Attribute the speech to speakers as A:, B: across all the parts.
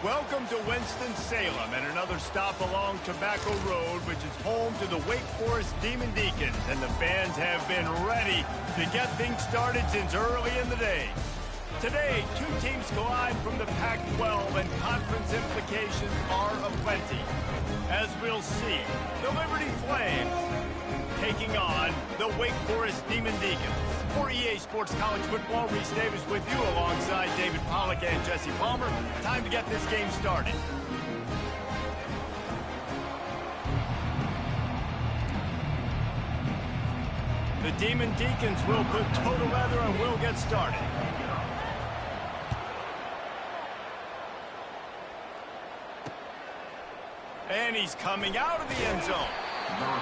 A: Welcome to Winston-Salem and another stop along Tobacco Road, which is home to the Wake Forest Demon Deacons, and the fans have been ready to get things started since early in the day. Today, two teams collide from the Pac-12, and conference implications are aplenty. As we'll see, the Liberty Flames taking on the Wake Forest Demon Deacons. For EA Sports College Football, Reese Davis with you alongside David Pollack and Jesse Palmer. Time to get this game started. The Demon Deacons will put toe to leather and will get started. And he's coming out of the end zone.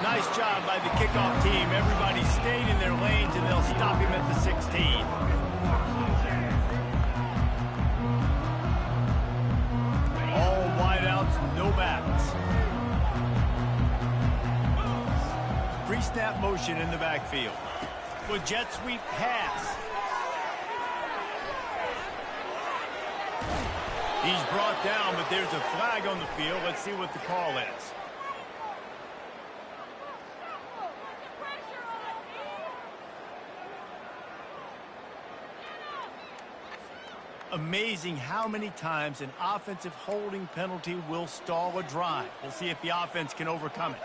A: Nice job by the kickoff team. Everybody stayed in their lanes, and they'll stop him at the 16. All wideouts, no backs. Pre-snap motion in the backfield. With jet sweep pass. He's brought down, but there's a flag on the field. Let's see what the call is. Amazing how many times an offensive holding penalty will stall a drive. We'll see if the offense can overcome it.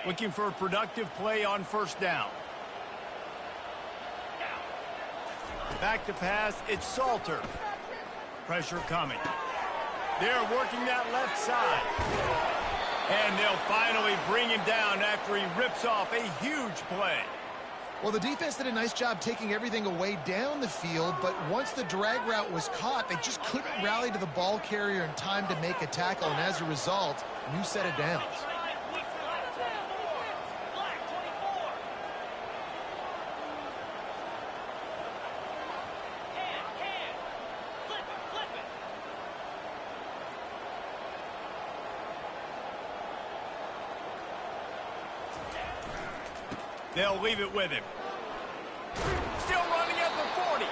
A: Looking for a productive play on first down. Back to pass, it's Salter. Pressure coming. They're working that left side. And they'll finally bring him down after he rips off a huge play.
B: Well, the defense did a nice job taking everything away down the field, but once the drag route was caught, they just couldn't rally to the ball carrier in time to make a tackle, and as a result, new set of downs.
A: They'll leave it with him. Still running at the 40.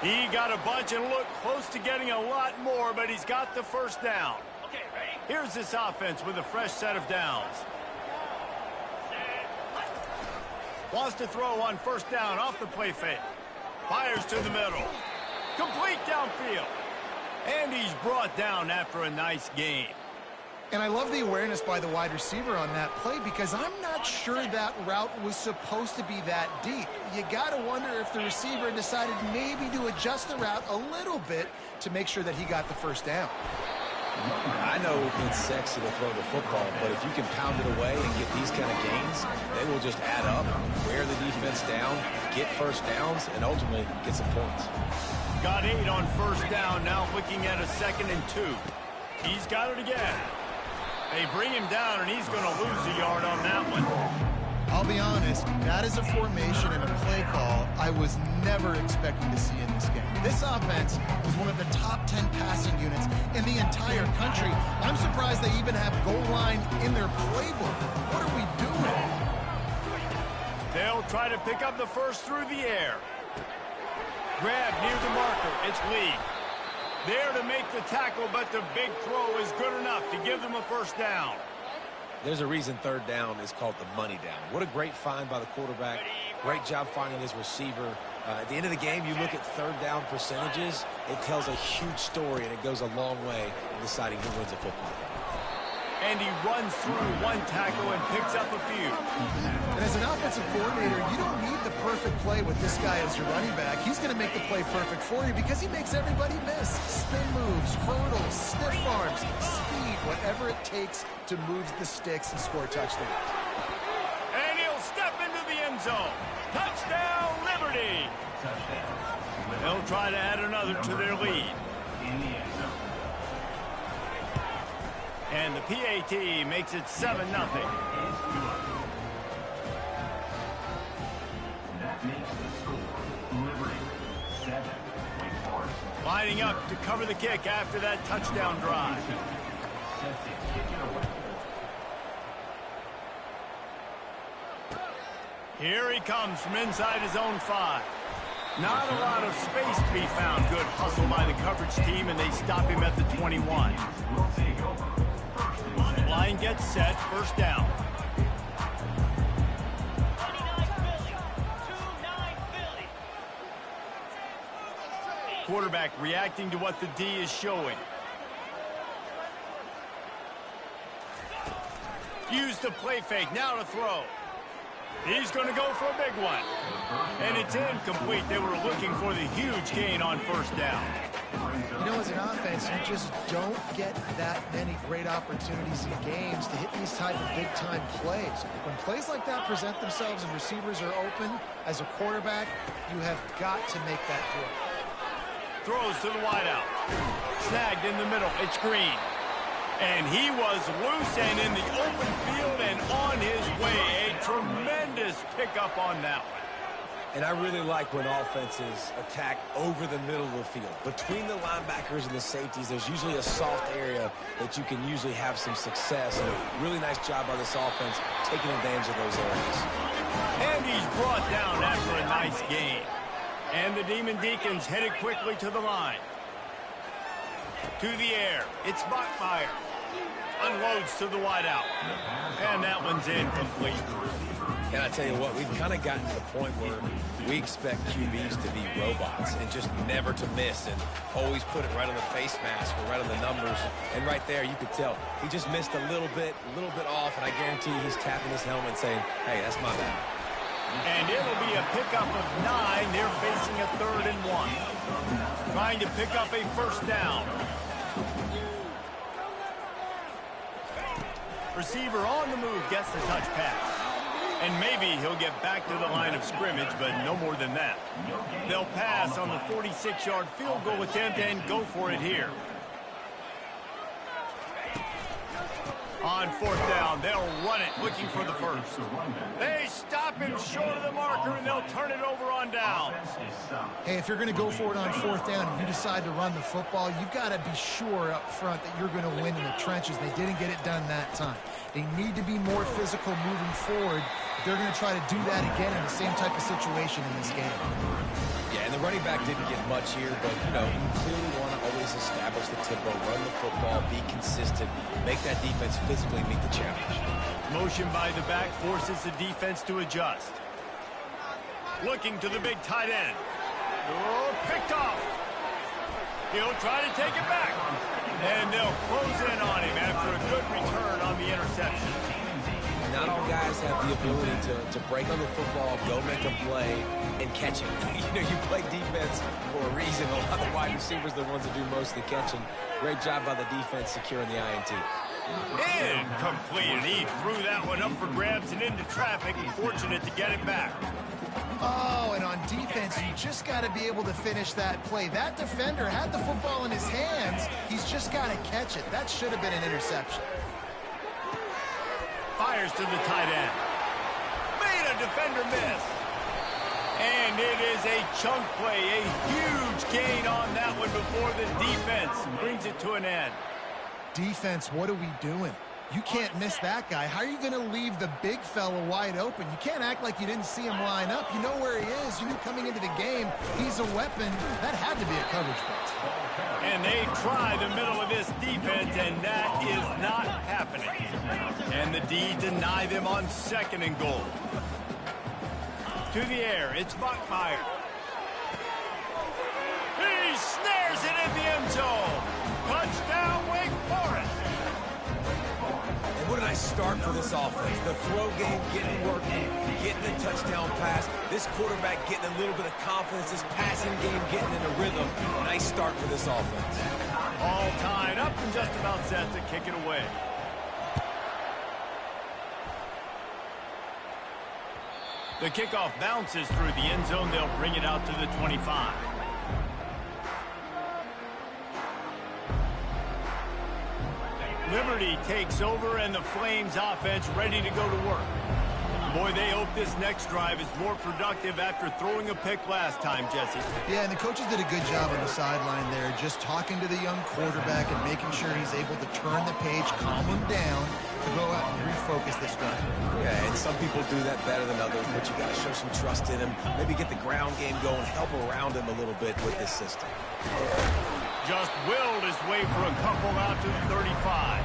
A: He got a bunch and looked close to getting a lot more, but he's got the first down. Okay, ready? Here's this offense with a fresh set of downs. Wants to throw on first down off the play fake. Fires to the middle. Complete downfield. And he's brought down after a nice gain.
B: And I love the awareness by the wide receiver on that play, because I'm not sure that route was supposed to be that deep. You got to wonder if the receiver decided maybe to adjust the route a little bit to make sure that he got the first down.
C: I know it's sexy to throw the football, but if you can pound it away and get these kind of gains, they will just add up, wear the defense down, get first downs, and ultimately get some points.
A: Got 8 on first down, now looking at a 2nd and 2. He's got it again. They bring him down, and he's going to lose a yard on that one.
B: I'll be honest, that is a formation and a play call I was never expecting to see in this game. This offense was one of the top 10 passing units in the entire country. I'm surprised they even have goal line in their playbook. What are we doing?
A: They'll try to pick up the first through the air. Grab near the marker. It's Lee. There to make the tackle, but the big throw is good enough to give them a first down.
C: There's a reason third down is called the money down. What a great find by the quarterback. Great job finding his receiver. At the end of the game, you look at third down percentages. It tells a huge story, and it goes a long way in deciding who wins a football game.
A: And he runs through one tackle and picks up a few.
B: And as an offensive coordinator, you don't need the perfect play with this guy as your running back. He's going to make the play perfect for you because he makes everybody miss. Spin moves, hurdles, stiff arms, speed, whatever it takes to move the sticks and score touchdowns.
A: And he'll step into the end zone. Touchdown, Liberty! They'll try to add another to their lead. And the PAT makes it 7-0. Lining up to cover the kick after that touchdown drive. Here he comes from inside his own 5. Not a lot of space to be found. Good hustle by the coverage team, and they stop him at the 21. Line gets set, first down. Quarterback reacting to what the D is showing. Use the play fake, now to throw. He's going to go for a big one. And it's incomplete. They were looking for the huge gain on first down.
B: You know, as an offense, you just don't get that many great opportunities in games to hit these type of big-time plays. When plays like that present themselves and receivers are open, as a quarterback, you have got to make that throw.
A: Throws to the wideout. Snagged in the middle. It's Green. And he was loose and in the open field and on his way. A tremendous pickup on that one.
C: And I really like when offenses attack over the middle of the field. Between the linebackers and the safeties, there's usually a soft area that you can usually have some success. And a really nice job by this offense taking advantage of those areas.
A: And he's brought down after a nice gain. And the Demon Deacons headed quickly to the line. To the air. It's Bachmeier. Unloads to the wideout. And that one's incomplete.
C: And I tell you what, we've kind of gotten to the point where we expect QBs to be robots and just never to miss and always put it right on the face mask or right on the numbers. And right there, you could tell he just missed a little bit off, and I guarantee he's tapping his helmet saying, hey, that's my bad.
A: And it'll be a pickup of 9. They're facing a 3rd and 1. Trying to pick up a first down. Receiver on the move gets the touch pass. And maybe he'll get back to the line of scrimmage, but no more than that. They'll pass on the 46-yard field goal attempt and go for it here. On 4th down, they'll run it, looking for the first. They stop him short of the marker, and they'll turn it over on downs.
B: Hey, if you're going to go for it on 4th down and you decide to run the football, you've got to be sure up front that you're going to win in the trenches. They didn't get it done that time. They need to be more physical moving forward. They're going to try to do that again in the same type of situation in this game.
C: Yeah, and the running back didn't get much here, but, you know, you clearly want to always establish the tempo, run the football, be consistent, make that defense physically meet the challenge.
A: Motion by the back forces the defense to adjust. Looking to the big tight end. Oh, picked off. He'll try to take it back. And they'll close in on him after a good return on the interception.
C: Not all guys have the ability to break on the football, go make a play, and catch it. You know, you play defense for a reason. A lot of the wide receivers are the ones that do most of the catching. Great job by the defense securing the INT.
A: Incomplete, and he threw that one up for grabs and into traffic. Fortunate to get it back.
B: Oh, and on defense, you just got to be able to finish that play. That defender had the football in his hands. He's just got to catch it. That should have been an interception.
A: Fires to the tight end. Made a defender miss. And it is a chunk play, a huge gain on that one before the defense brings it to an end.
B: Defense, what are we doing? You can't miss that guy. How are you going to leave the big fella wide open? You can't act like you didn't see him line up. You know where he is. You knew coming into the game he's a weapon. That had to be a coverage blitz.
A: And they try the middle of this defense, and that is not happening. And the D deny them on 2nd and goal. To the air, it's Bachmeier. He snares it in the end zone. Touchdown, Wake Forest.
C: And what a nice start for this offense. The throw game getting working, getting the touchdown pass. This quarterback getting a little bit of confidence. This passing game getting in a rhythm. Nice start for this offense.
A: All tied up and just about set to kick it away. The kickoff bounces through the end zone. They'll bring it out to the 25. Liberty takes over, and the Flames offense ready to go to work. Boy, they hope this next drive is more productive after throwing a pick last time, Jesse.
B: Yeah, and the coaches did a good job on the sideline there, just talking to the young quarterback and making sure he's able to turn the page, calm him down, to go out and refocus this drive.
C: Yeah, and some people do that better than others, but you got to show some trust in him. Maybe get the ground game going, help around him a little bit with this system.
A: Just willed his way for a couple out to the 35.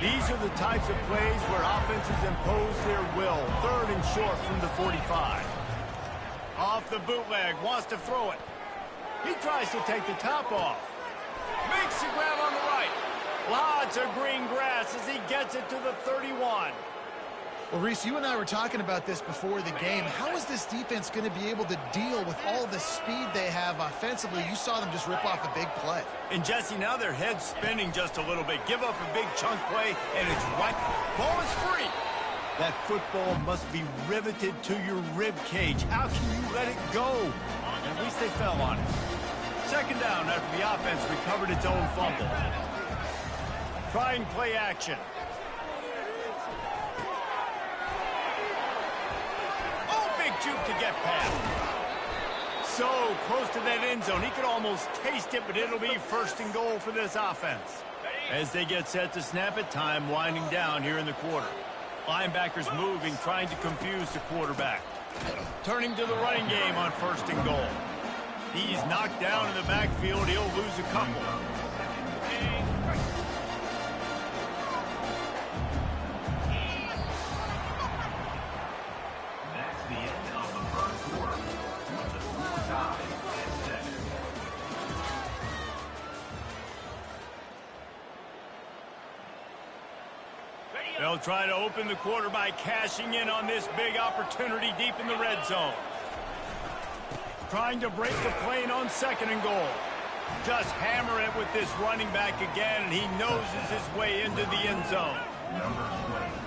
A: These are the types of plays where offenses impose their will. 3rd and short from the 45. Off the bootleg, wants to throw it. He tries to take the top off. Makes the grab on the right. Lots of green grass as he gets it to the 31.
B: Well, Reese, you and I were talking about this before the game. How is this defense going to be able to deal with all the speed they have offensively? You saw them just rip off a big play.
A: And, Jesse, now their head's spinning just a little bit. Give up a big chunk play, and it's right. Ball is free. That football must be riveted to your rib cage. How can you let it go? At least they fell on it. 2nd down after the offense recovered its own fumble. Trying play action. Juke to get past. So close to that end zone. He could almost taste it, but it'll be 1st and goal for this offense. As they get set to snap it, time winding down here in the quarter. Linebackers moving, trying to confuse the quarterback. Turning to the running game on 1st and goal. He's knocked down in the backfield. He'll lose a couple. They'll try to open the quarter by cashing in on this big opportunity deep in the red zone. Trying to break the plane on 2nd and goal. Just hammer it with this running back again, and he noses his way into the end zone.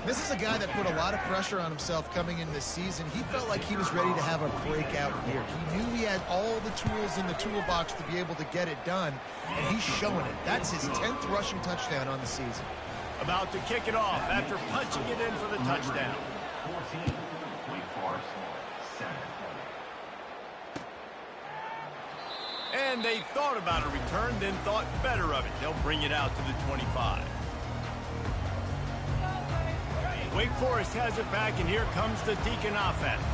B: This is a guy that put a lot of pressure on himself coming in this season. He felt like he was ready to have a breakout year. He knew he had all the tools in the toolbox to be able to get it done, and he's showing it. That's his 10th rushing touchdown on the season.
A: About to kick it off after punching it in for the touchdown. And they thought about a return, then thought better of it. They'll bring it out to the 25. Wake Forest has it back, and here comes the Deacon offense.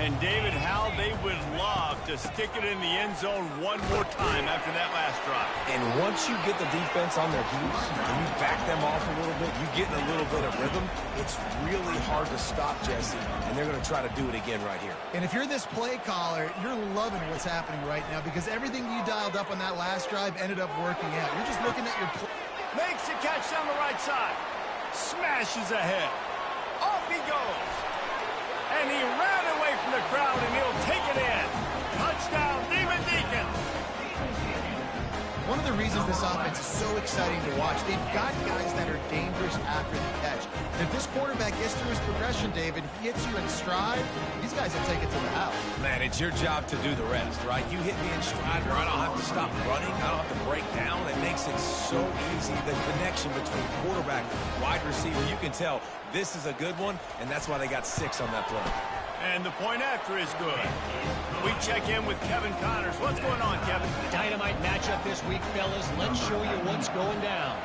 A: And David, how they would love to stick it in the end zone one more time after that last drive.
C: And once you get the defense on their heels and you back them off a little bit, you get in a little bit of rhythm, it's really hard to stop, Jesse, and they're going to try to do it again right here.
B: And if you're this play caller, you're loving what's happening right now because everything you dialed up on that last drive ended up working out. You're just looking at your play.
A: Makes the catch down the right side. Smashes ahead. Off he goes. And he ran away from the crowd, and he'll take it in. Touchdown, Demon Deacons.
B: One of the reasons this offense is so exciting to watch, they've got guys that are dangerous after the catch. And if this quarterback gets through his progression, David, he hits you in stride, these guys will take it to the house.
C: Man, it's your job to do the rest, right? You hit me in stride where I don't have to stop running, I don't have to break down. It makes it so easy, the connection between quarterback and wide receiver. You can tell this is a good one, and that's why they got 6 on that play.
A: And the point after is good. We check in with Kevin Connors. What's going on, Kevin?
D: Dynamite matchup this week, fellas. Let's show you what's going down.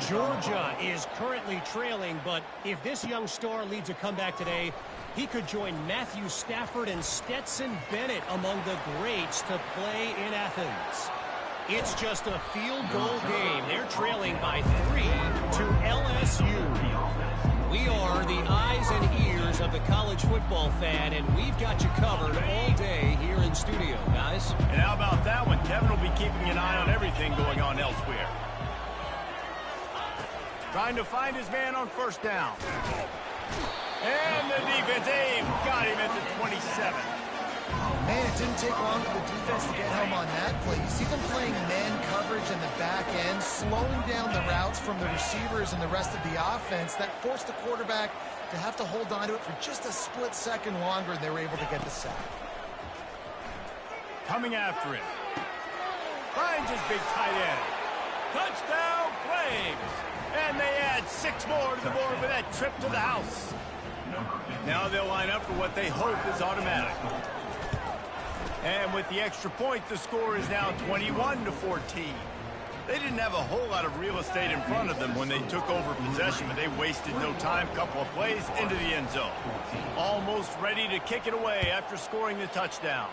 D: Georgia is currently trailing, but if this young star leads a comeback today, he could join Matthew Stafford and Stetson Bennett among the greats to play in Athens. It's just a field goal game. They're trailing by 3 to LSU. We are the eyes and ears of the college football fan, and we've got you covered all day here in studio, guys.
A: And how about that one? Kevin will be keeping an eye on everything going on elsewhere. Trying to find his man on 1st down. And the defense aim got him at the 27.
B: Man, it didn't take long for the defense to get home on that play. You see them playing man coverage in the back end, slowing down the routes from the receivers and the rest of the offense. That forced the quarterback to have to hold on to it for just a split second longer, and they were able to get the sack.
A: Coming after him. Finds his big tight end. Touchdown, Flames! And they add 6 more to the board with that trip to the house. Now they'll line up for what they hope is automatic. And with the extra point, the score is now 21-14. They didn't have a whole lot of real estate in front of them when they took over possession, but they wasted no time. Couple of plays into the end zone. Almost ready to kick it away after scoring the touchdown.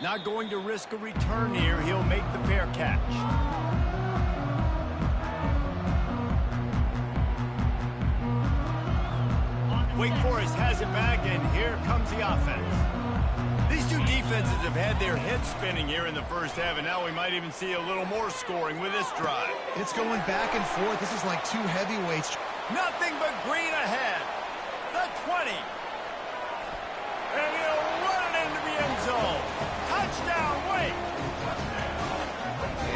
A: Not going to risk a return here. He'll make the fair catch. Wake Forest has it back, and here comes the offense. These two defenses have had their heads spinning here in the first half, and now we might even see a little more scoring with this drive.
B: It's going back and forth. This is like two heavyweights.
A: Nothing but green ahead. The 20. And he'll run it into the end zone. Touchdown, Wake.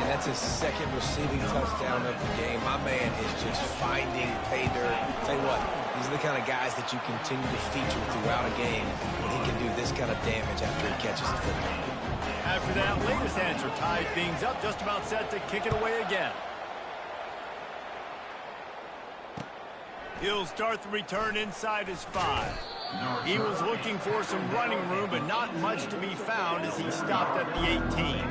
C: And that's his second receiving touchdown of the game. My man is just finding pay dirt. Tell you what, these are the kind of guys that you continue to feature throughout a game when he can do this kind of damage after he catches the football.
A: After that latest answer tied things up, just about set to kick it away again. He'll start the return inside his 5. He was looking for some running room, but not much to be found as he stopped at the 18.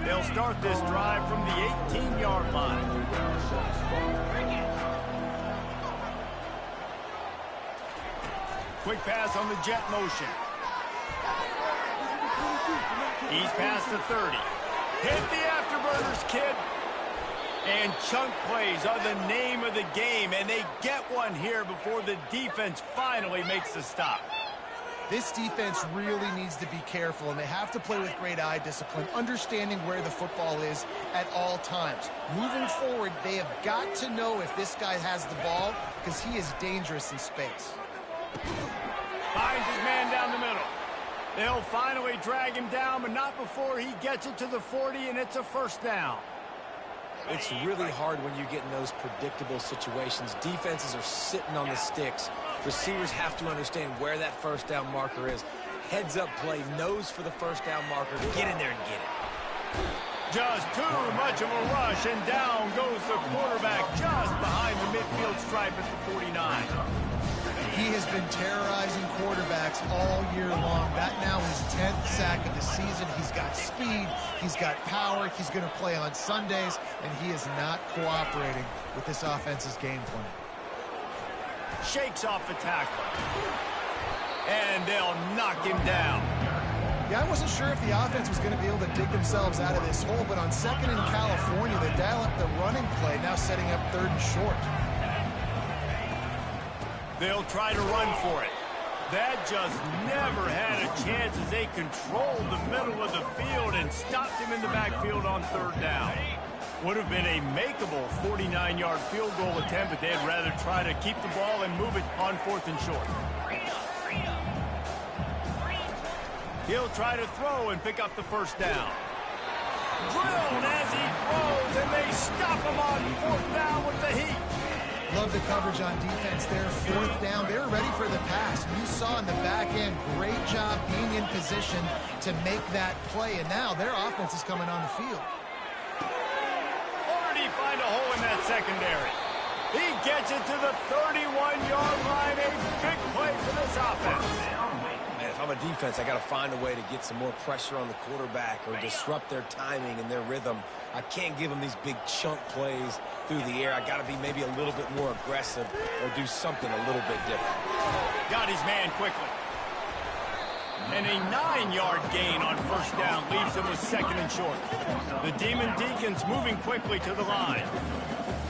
A: They'll start this drive from the 18-yard line. Quick pass on the jet motion. He's past the 30. Hit the afterburners, kid. And chunk plays are the name of the game, and they get one here before the defense finally makes the stop.
B: This defense really needs to be careful, and they have to play with great eye discipline, understanding where the football is at all times. Moving forward, they have got to know if this guy has the ball, because he is dangerous in space.
A: Finds his man down the middle. They'll finally drag him down, but not before he gets it to the 40, and it's a first down.
C: It's really hard when you get in those predictable situations. Defenses are sitting on the sticks. Receivers have to understand where that first down marker is. Heads up play, nose for the first down marker. Get in there and get it.
A: Just too much of a rush, and down goes the quarterback just behind the midfield stripe at the 49.
B: He has been terrorizing quarterbacks all year long. That now his 10th sack of the season. He's got speed. He's got power. He's going to play on Sundays, and he is not cooperating with this offense's game plan.
A: Shakes off the tackle. And they'll knock him down.
B: Yeah, I wasn't sure if the offense was going to be able to dig themselves out of this hole, but on second in California, they dial up the running play, now setting up third and short.
A: They'll try to run for it. That just never had a chance as they controlled the middle of the field and stopped him in the backfield on third down. Would have been a makeable 49-yard field goal attempt, but they'd rather try to keep the ball and move it on fourth and short. He'll try to throw and pick up the first down. Drilled as he throws, and they stop him on fourth down with the heat.
B: Love the coverage on defense there. Fourth down. They were ready for the pass. You saw in the back end, great job being in position to make that play. And now their offense is coming on the field.
A: Already find a hole in that secondary. He gets it to the 31-yard line. A big play for this offense.
C: Man, if I'm a defense, I got to find a way to get some more pressure on the quarterback or disrupt their timing and their rhythm. I can't give them these big chunk plays through the air. I got to be maybe a little bit more aggressive or do something a little bit different.
A: Got his man quickly. And a 9-yard gain on first down leaves him with second and short. The Demon Deacons moving quickly to the line.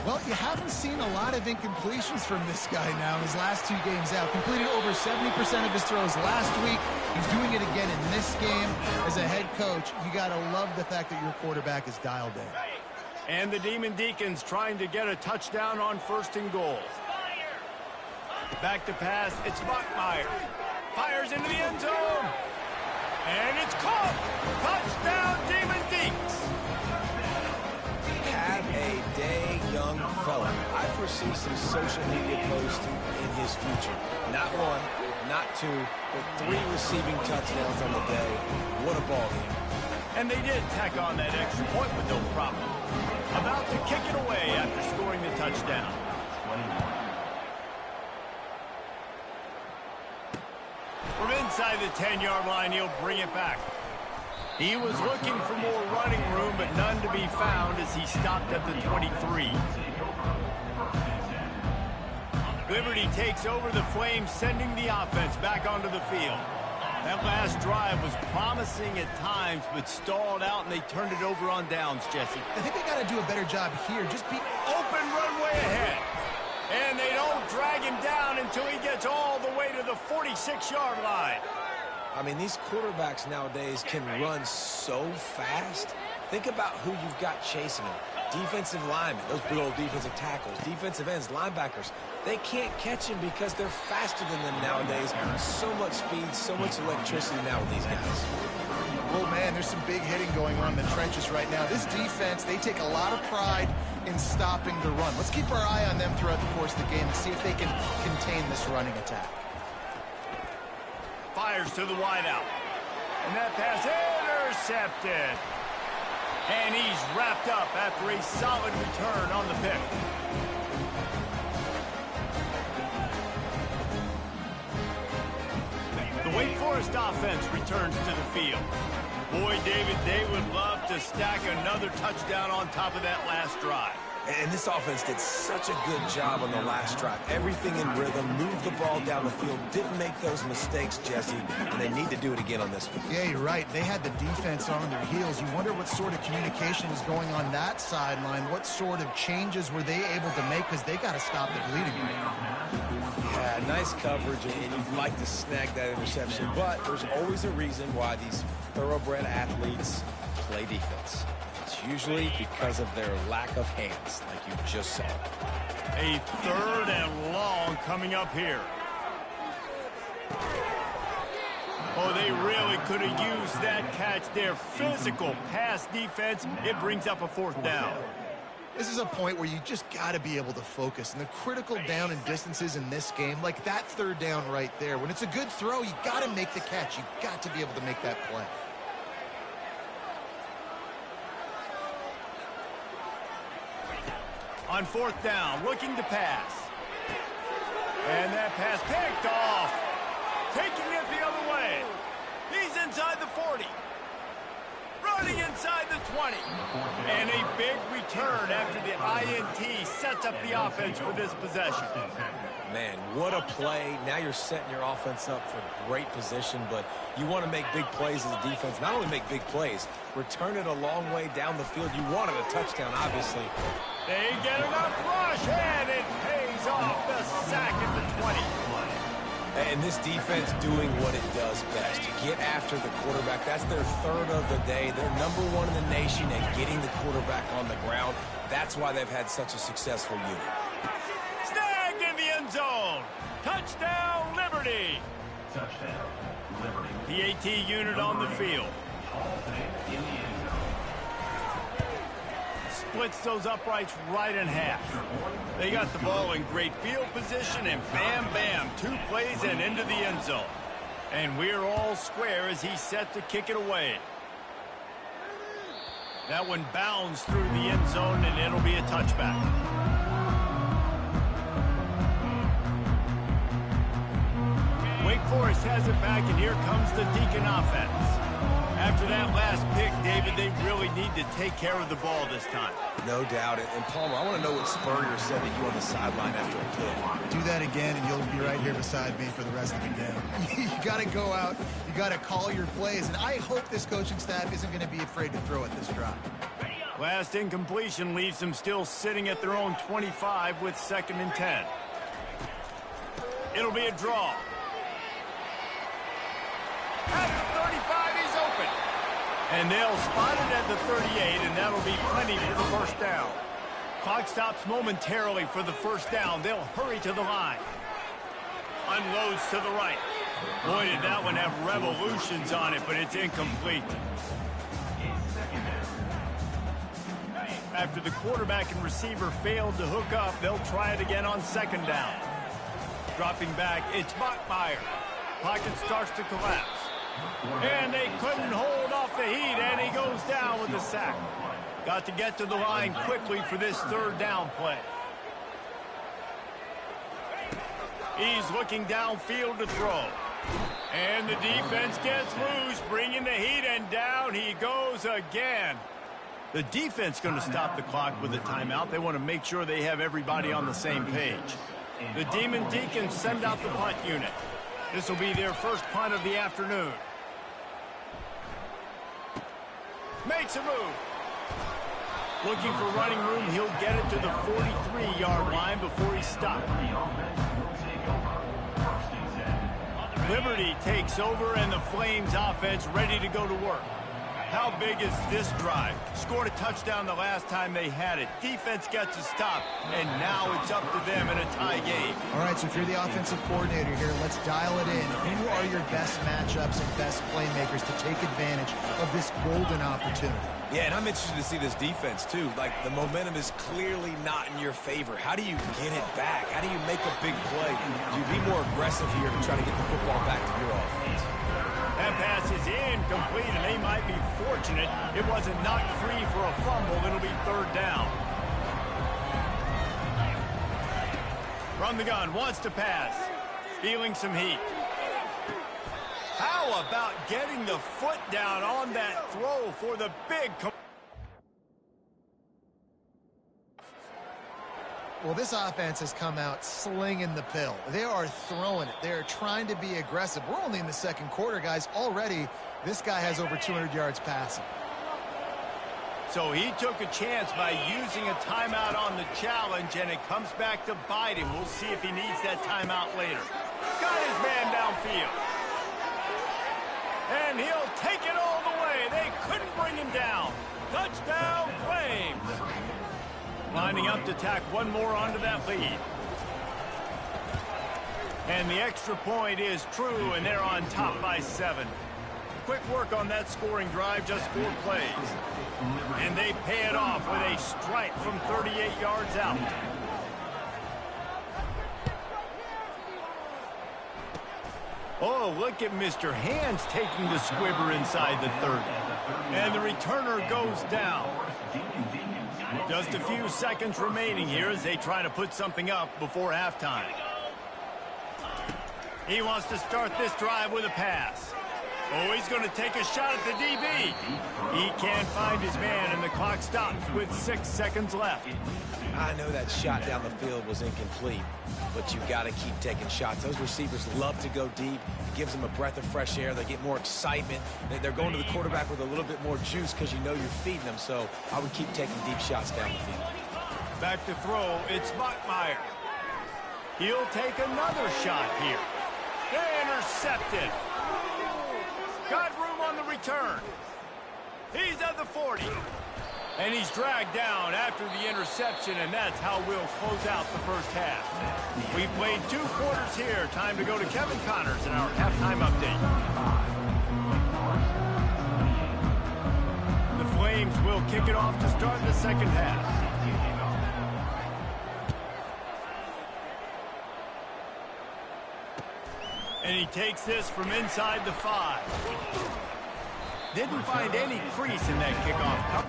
B: Well, you haven't seen a lot of incompletions from this guy now in his last 2 games out. Completed over 70% of his throws last week. He's doing it again in this game. As a head coach, you got to love the fact that your quarterback is dialed in.
A: And the Demon Deacons trying to get a touchdown on first and goal. Back to pass, it's Bachmeier. Fires into the end zone. And it's caught. Touchdown, Demon Deacons.
C: Have a day, young fella. I foresee some social media posts in his future. Not 1, not 2, but 3 receiving touchdowns on the day. What a ball game.
A: And they did tack on that extra point with no problem. About to kick it away after scoring the touchdown. From inside the 10-yard line, he'll bring it back. He was looking for more running room, but none to be found as he stopped at the 23. Liberty takes over the Flames, sending the offense back onto the field. That last drive was promising at times, but stalled out, and they turned it over on downs, Jesse.
B: I think they got to do a better job here. Just be
A: open runway ahead. And they don't drag him down until he gets all the way to the 46-yard line.
C: I mean, these quarterbacks nowadays can run so fast. Think about who you've got chasing him. Defensive linemen, those big old defensive tackles, defensive ends, linebackers. They can't catch him because they're faster than them nowadays. So much speed, so much electricity now with these guys.
B: Oh, man, there's some big hitting going on in the trenches right now. This defense, they take a lot of pride in stopping the run. Let's keep our eye on them throughout the course of the game and see if they can contain this running attack.
A: Fires to the wideout. And that pass intercepted. And he's wrapped up after a solid return on the pick. The Wake Forest offense returns to the field. Boy, David, they would love to stack another touchdown on top of that last drive.
C: And this offense did such a good job on the last drive. Everything in rhythm, moved the ball down the field, didn't make those mistakes, Jesse, and they need to do it again on this one.
B: Yeah, you're right. They had the defense on their heels. You wonder what sort of communication was going on that sideline. What sort of changes were they able to make, because they got to stop the bleeding right now.
C: Yeah, nice coverage, and you'd like to snag that interception, but there's always a reason why these thoroughbred athletes play defense. Usually because of their lack of hands, like you just saw.
A: A 3rd and long coming up here. Oh, they really could have used that catch there. Physical pass defense. It brings up a 4th down.
B: This is a point where you just got to be able to focus. And the critical down and distances in this game, like that 3rd down right there, when it's a good throw, you got to make the catch. You got to be able to make that play.
A: On 4th down, looking to pass. And that pass picked off. Taking it the other way. He's inside the 40. Running inside the 20. And a big return after the INT sets up the offense for this possession.
C: Man, what a play. Now you're setting your offense up for great position, but you want to make big plays as a defense. Not only make big plays, return it a long way down the field. You wanted a touchdown, obviously.
A: They get enough rush, and it pays off the sack at the 20.
C: And this defense doing what it does best. Get after the quarterback. That's their 3rd of the day. They're #1 in the nation at getting the quarterback on the ground. That's why they've had such a successful unit.
A: Snag in the end zone. Touchdown, Liberty.
E: Touchdown, Liberty.
A: The AT unit on the field. Splits those uprights right in half. They got the ball in great field position, and bam, bam, 2 plays and into the end zone. And we're all square as he's set to kick it away. That one bounds through the end zone, and it'll be a touchback. Wake Forest has it back, and here comes the Deacon offense. After that last pick, David, they really need to take care of the ball this time.
C: No doubt. And Palmer, I want to know what Spurrier said to you on the sideline after a kick.
B: Do that again, and you'll be right here beside me for the rest of the game. You got to go out. You got to call your plays. And I hope this coaching staff isn't going to be afraid to throw at this drive.
A: Last incompletion leaves them still sitting at their own 25 with 2nd and 10. It'll be a draw. At the 35, he's open. And they'll spot it at the 38, and that'll be plenty for the 1st down. Clock stops momentarily for the 1st down. They'll hurry to the line. Unloads to the right. Boy, did that one have revolutions on it, but it's incomplete. After the quarterback and receiver failed to hook up, they'll try it again on 2nd down. Dropping back, it's Bachmeier. Pocket starts to collapse. And they couldn't hold off off the heat, and he goes down with a sack. Got to get to the line quickly for this third down play. He's looking downfield to throw. And the defense gets loose, bringing the heat, and down he goes again. The defense going to stop the clock with a timeout. They want to make sure they have everybody on the same page. The Demon Deacons send out the punt unit. This will be their first punt of the afternoon. Makes a move. Looking for running room. He'll get it to the 43-yard line before he's stopped. Liberty takes over, and the Flames offense ready to go to work. How big is this drive? Scored a touchdown the last time they had it. Defense gets a stop, and now it's up to them in a tie game.
B: All right, so if you're the offensive coordinator here, let's dial it in. Who are your best matchups and best playmakers to take advantage of this golden opportunity?
C: Yeah, and I'm interested to see this defense, too. Like, the momentum is clearly not in your favor. How do you get it back? How do you make a big play? Do you be more aggressive here to try to get the football back to your offense?
A: That pass is incomplete, and they might be fortunate it wasn't knocked free for a fumble. It'll be third down. From the gun, wants to pass. Feeling some heat. How about getting the foot down on that throw for the big...
B: Well, this offense has come out slinging the pill. They are throwing it. They are trying to be aggressive. We're only in the second quarter, guys. Already, this guy has over 200 yards passing.
A: So he took a chance by using a timeout on the challenge, and it comes back to bite him. We'll see if he needs that timeout later. Got his man downfield. And he'll take it all the way. They couldn't bring him down. Touchdown, Flames. Lining up to tack one more onto that lead. And the extra point is true, and they're on top by 7. Quick work on that scoring drive, just 4 plays. And they pay it off with a strike from 38 yards out. Oh, look at Mr. Hands taking the squibber inside the 30. And the returner goes down. Just a few seconds remaining here as they try to put something up before halftime. He wants to start this drive with a pass. Oh, he's going to take a shot at the DB. He can't find his man, and the clock stops with 6 seconds left.
C: I know that shot down the field was incomplete, but you got to keep taking shots. Those receivers love to go deep. It gives them a breath of fresh air. They get more excitement. They're going to the quarterback with a little bit more juice because you know you're feeding them. So I would keep taking deep shots down the field.
A: Back to throw. It's Buckmeyer. He'll take another shot here. Intercepted. Got room on the return. He's at the 40. And he's dragged down after the interception, and that's how we'll close out the first half. We've played 2 quarters here. Time to go to Kevin Connors in our halftime update. The Flames will kick it off to start the second half. And he takes this from inside the 5. Didn't find any crease in that kickoff cover.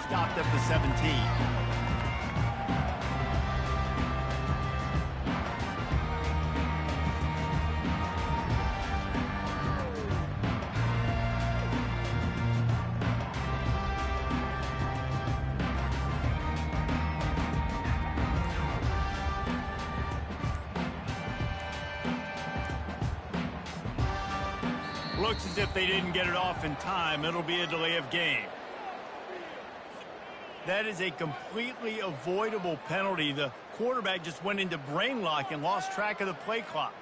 A: Stopped at the 17. Looks as if they didn't get it off in time. It'll be a delay of game. That is a completely avoidable penalty. The quarterback just went into brain lock and lost track of the play clock.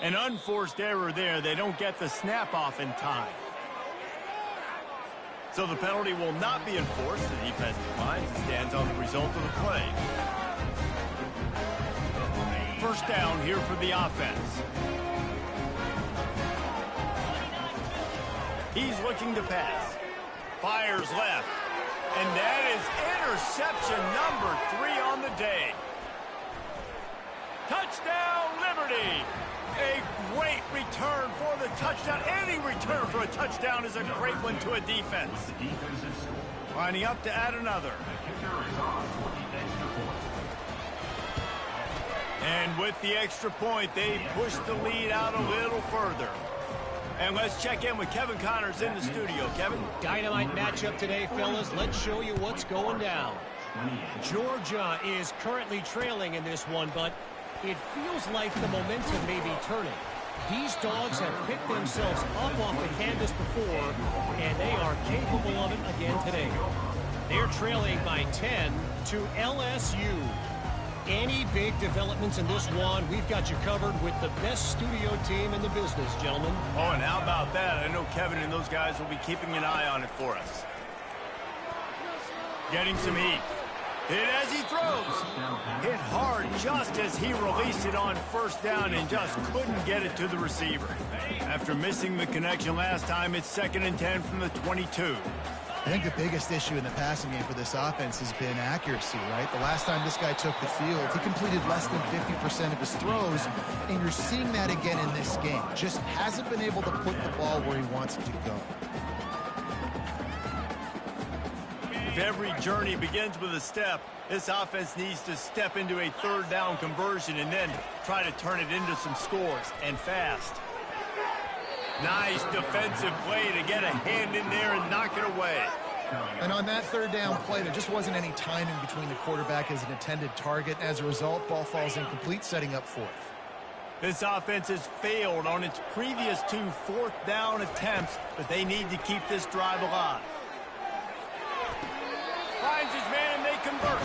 A: An unforced error there. They don't get the snap off in time. So the penalty will not be enforced. The defense declines and stands on the result of the play. First down here for the offense. He's looking to pass. Fires left. And that is interception number 3 on the day. Touchdown, Liberty! A great return for the touchdown. Any return for a touchdown is a great one to a defense. Lining up to add another. And with the extra point, they push the lead out a little further. And let's check in with Kevin Connors in the studio. Kevin?
D: Dynamite matchup today, fellas. Let's show you what's going down. Georgia is currently trailing in this one, but it feels like the momentum may be turning. These dogs have picked themselves up off the canvas before, and they are capable of it again today. They're trailing by 10 to LSU. Any big developments in this one, we've got you covered with the best studio team in the business, gentlemen.
A: Oh, and how about that? I know Kevin and those guys will be keeping an eye on it for us. Getting some heat. Hit as he throws. Hit hard just as he released it on first down and just couldn't get it to the receiver. After missing the connection last time, it's 2nd and 10 from the 22.
B: I think the biggest issue in the passing game for this offense has been accuracy, right? The last time this guy took the field, he completed less than 50% of his throws, and you're seeing that again in this game. Just hasn't been able to put the ball where he wants it to go.
A: If every journey begins with a step, this offense needs to step into a 3rd down conversion and then try to turn it into some scores, and fast. Nice defensive play to get a hand in there and knock it away.
B: And on that 3rd down play, there just wasn't any timing between the quarterback as an intended target. As a result, ball falls incomplete, setting up 4th.
A: This offense has failed on its previous 2 4th down attempts, but they need to keep this drive alive. Finds his man and they convert.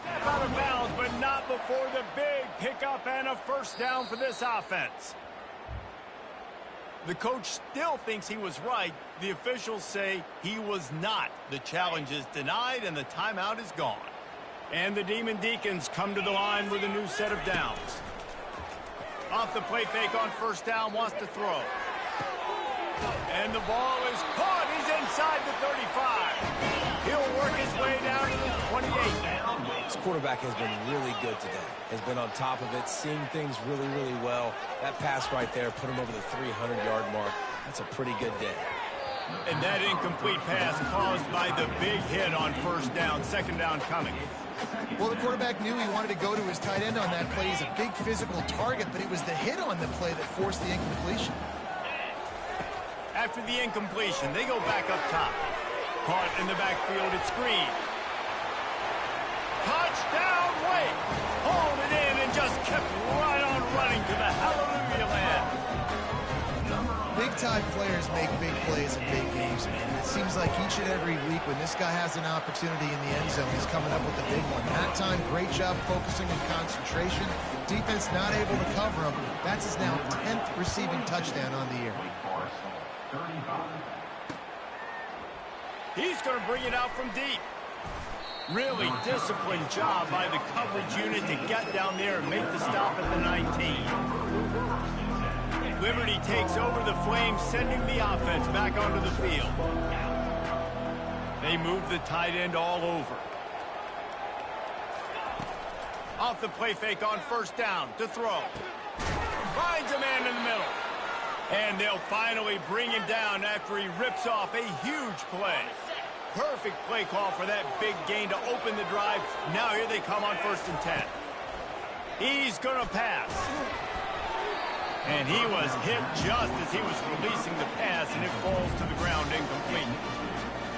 A: Step out of bounds, but not before the big pickup and a first down for this offense. The coach still thinks he was right. The officials say he was not. The challenge is denied and the timeout is gone. And the Demon Deacons come to the line with a new set of downs. Off the play fake on first down, wants to throw. And the ball is caught. He's inside the 35. He'll work his way down to the 28.
C: This quarterback has been really good today. Has been on top of it, seeing things really, really well. That pass right there put him over the 300-yard mark. That's a pretty good day.
A: And that incomplete pass caused by the big hit on first down. 2nd down coming.
B: Well, the quarterback knew he wanted to go to his tight end on that play. He's a big physical target, but it was the hit on the play that forced the incompletion.
A: After the incompletion, they go back up top. Caught in the backfield, it's Green. Touchdown, Wake! Hauled it in and just kept right on running to the hallelujah land.
B: Big-time players make big plays in big games, man. It seems like each and every week when this guy has an opportunity in the end zone, he's coming up with a big one. That time, great job focusing and concentration. Defense not able to cover him. That's his now 10th receiving touchdown on the year.
A: He's going to bring it out from deep. Really disciplined job by the coverage unit to get down there and make the stop at the 19. Liberty takes over the Flames, sending the offense back onto the field. They move the tight end all over. Off the play fake on first down to throw. Finds a man in the middle. And they'll finally bring him down after he rips off a huge play. Perfect play call for that big gain to open the drive. Now here they come on 1st and 10. He's going to pass. And he was hit just as he was releasing the pass, and it falls to the ground incomplete.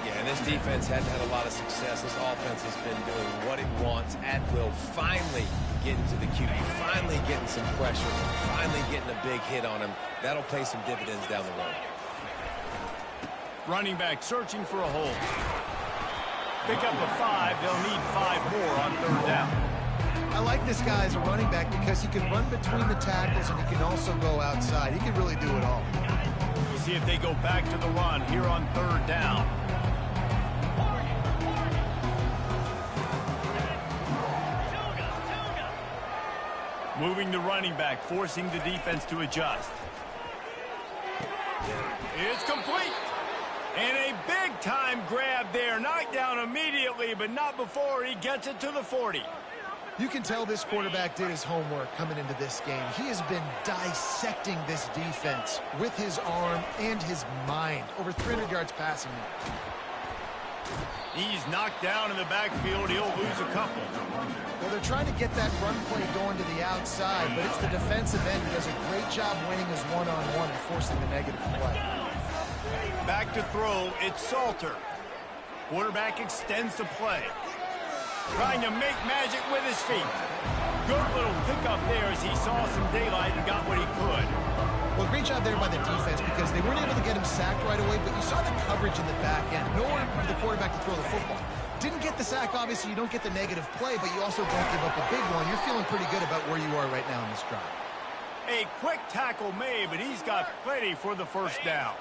C: Yeah, and this defense hadn't had a lot of success. This offense has been doing what it wants at will. Finally getting to the QB, finally getting some pressure, finally getting a big hit on him. That'll pay some dividends down the road.
A: Running back searching for a hole. Pick up a 5. They'll need 5 more on 3rd down.
B: I like this guy as a running back because he can run between the tackles and he can also go outside. He can really do it all.
A: We'll see if they go back to the run here on 3rd down. Moving the running back, forcing the defense to adjust. It's complete. And a big-time grab there. Knocked down immediately, but not before he gets it to the 40.
B: You can tell this quarterback did his homework coming into this game. He has been dissecting this defense with his arm and his mind. Over 300 yards passing now.
A: He's knocked down in the backfield. He'll lose a couple.
B: Well, they're trying to get that run play going to the outside, but it's the defensive end who does a great job winning his one-on-one and forcing the negative play.
A: Back to throw, it's Salter. Quarterback extends the play. Trying to make magic with his feet. Good little pickup there as he saw some daylight and got what he could.
B: Well, great job there by the defense because they weren't able to get him sacked right away, but you saw the coverage in the back end. Nowhere for the quarterback to throw the football. Didn't get the sack, obviously. You don't get the negative play, but you also don't give up a big one. You're feeling pretty good about where you are right now in this drive.
A: A quick tackle made, but he's got plenty for the 1st down.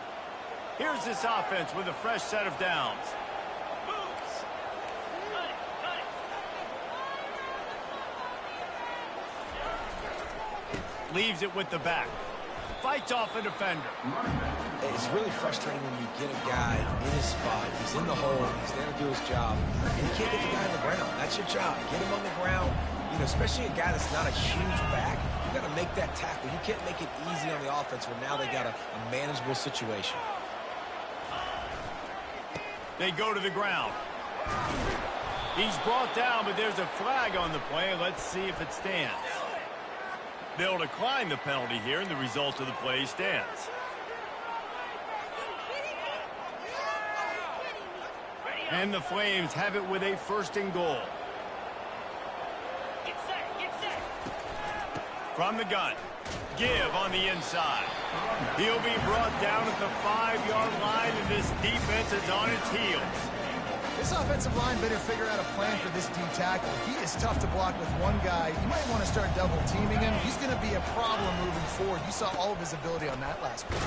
A: Here's this offense with a fresh set of downs. Leaves it with the back. Fights off a defender.
C: It's really frustrating when you get a guy in his spot. He's in the hole. He's there to do his job. And you can't get the guy on the ground. That's your job. Get him on the ground. You know, especially a guy that's not a huge back. You got to make that tackle. You can't make it easy on the offense where now they got a manageable situation.
A: They go to the ground. He's brought down, but there's a flag on the play. Let's see if it stands. They'll decline the penalty here, and the result of the play stands. And the Flames have it with a 1st and goal. Get set. From the gun. Give on the inside. He'll be brought down at the 5-yard line, and this defense is on its heels.
B: This offensive line better figure out a plan for this D tackle. He is tough to block with one guy. You might want to start double teaming him. He's going to be a problem moving forward. You saw all of his ability on that last play.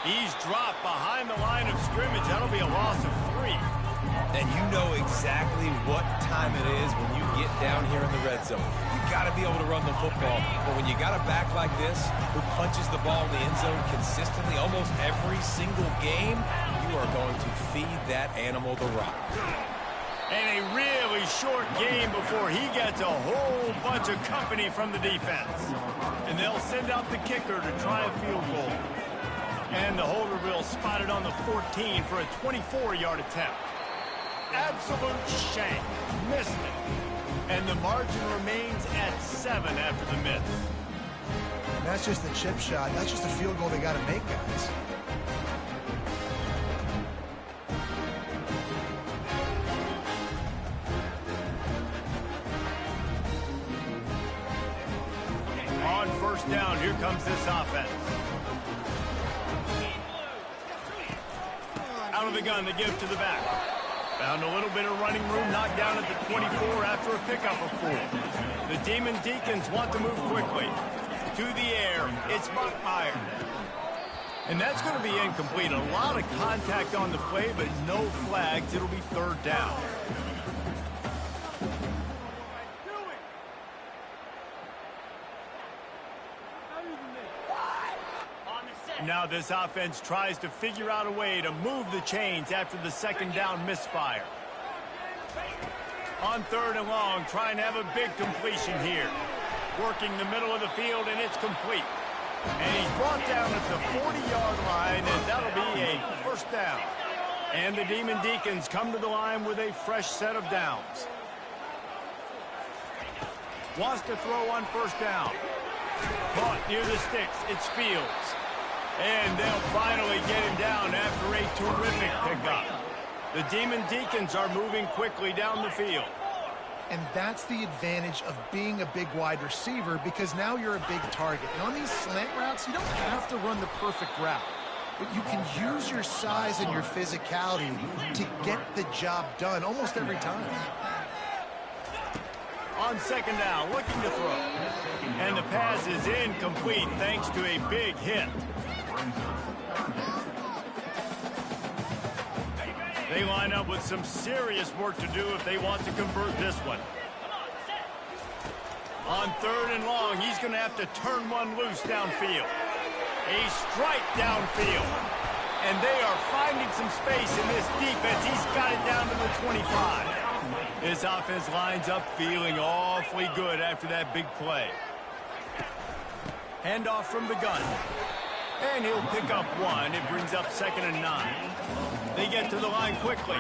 A: He's dropped behind the line of scrimmage. That'll be a loss of 3.
C: And you know exactly what time it is when you get down here in the red zone. You got to be able to run the football. But when you got a back like this who punches the ball in the end zone consistently almost every single game, you are going to feed that animal the rock.
A: And a really short game before he gets a whole bunch of company from the defense. And they'll send out the kicker to try a field goal. And the holder will spot it on the 14 for a 24-yard attempt. Absolute shank. Missed it. And the margin remains at 7 after the miss.
B: That's just the chip shot. That's just a field goal they got to make, guys.
A: Here comes this offense. Out of the gun, they give to the back. Found a little bit of running room, knocked down at the 24 after a pickup of 4. The Demon Deacons want to move quickly. To the air, it's Buckmeyer. And that's going to be incomplete. A lot of contact on the play, but no flags. It'll be 3rd down. Now this offense tries to figure out a way to move the chains after the 2nd down misfire. On 3rd and long, trying to have a big completion here. Working the middle of the field, and it's complete. And he's brought down at the 40-yard line, and that'll be a 1st down. And the Demon Deacons come to the line with a fresh set of downs. Wants to throw on 1st down. Caught near the sticks. It's Fields. And they'll finally get him down after a terrific pickup. The Demon Deacons are moving quickly down the field.
B: And that's the advantage of being a big wide receiver, because now you're a big target. And on these slant routes, you don't have to run the perfect route, but you can use your size and your physicality to get the job done almost every time.
A: On 2nd down, looking to throw. And the pass is incomplete thanks to a big hit. They line up with some serious work to do if they want to convert this one. On 3rd and long, he's going to have to turn one loose downfield. A strike downfield. And they are finding some space in this defense. He's got it down to the 25. This offense lines up feeling awfully good after that big play. Handoff from the gun. And he'll pick up 1. It brings up 2nd and 9. They get to the line quickly.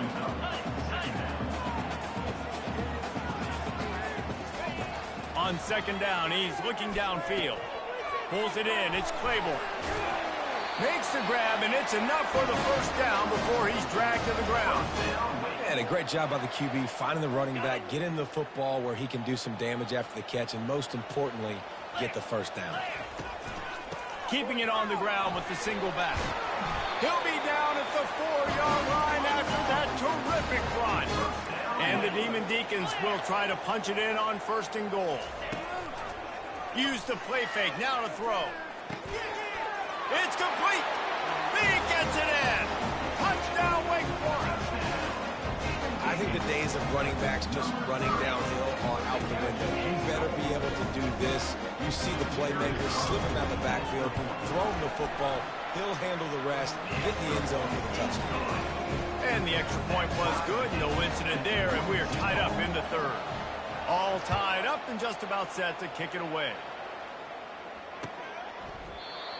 A: On 2nd down, he's looking downfield. Pulls it in. It's Claiborne. Makes the grab, and it's enough for the 1st down before he's dragged to the ground.
C: And a great job by the QB finding the running back, getting the football where he can do some damage after the catch, and most importantly, get the 1st down.
A: Keeping it on the ground with the single back. He'll be down at the 4-yard line after that terrific run. And the Demon Deacons will try to punch it in on 1st and goal. Use the play fake, now to throw. It's complete. He gets it in. Touchdown, Wake Forest.
C: I think the days of running backs just running downhill are out the window. You better be able to do this. You see the playmaker slipping down the backfield, throw him the football. He'll handle the rest, get in the end zone for the touchdown.
A: And the extra point was good. No incident there, and we are tied up in the 3rd. All tied up and just about set to kick it away.